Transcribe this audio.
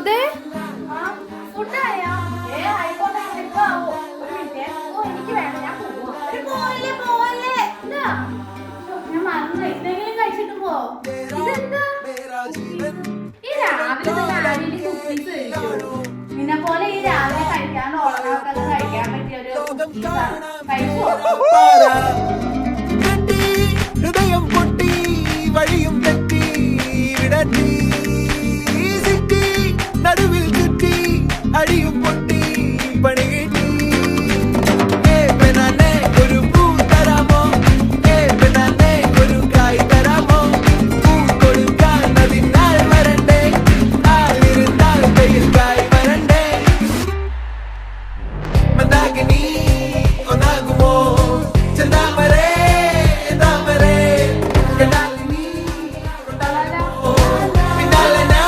സുധേ ഫുഡായോ? ആയിക്കോട്ടെ, ഇപ്പൊ ആവും. ഒരു മിനിറ്റ്. എനിക്ക് വേണം, ഞാൻ പോവാ. പോലെ ഞാൻ മറന്നു. എന്തെങ്കിലും കഴിച്ചിട്ട് പോ. ഇതെന്താ ഈ രാവിലെ തന്നെ ആരെയും കുക്കീസ് കഴിക്കുള്ളൂ? നിന്നെ പോലെ ഈ രാവിലെ കഴിക്കാൻ ഉള്ളതൊക്കെ കഴിക്കാൻ പറ്റിയ ഒരു കഴിച്ചോ?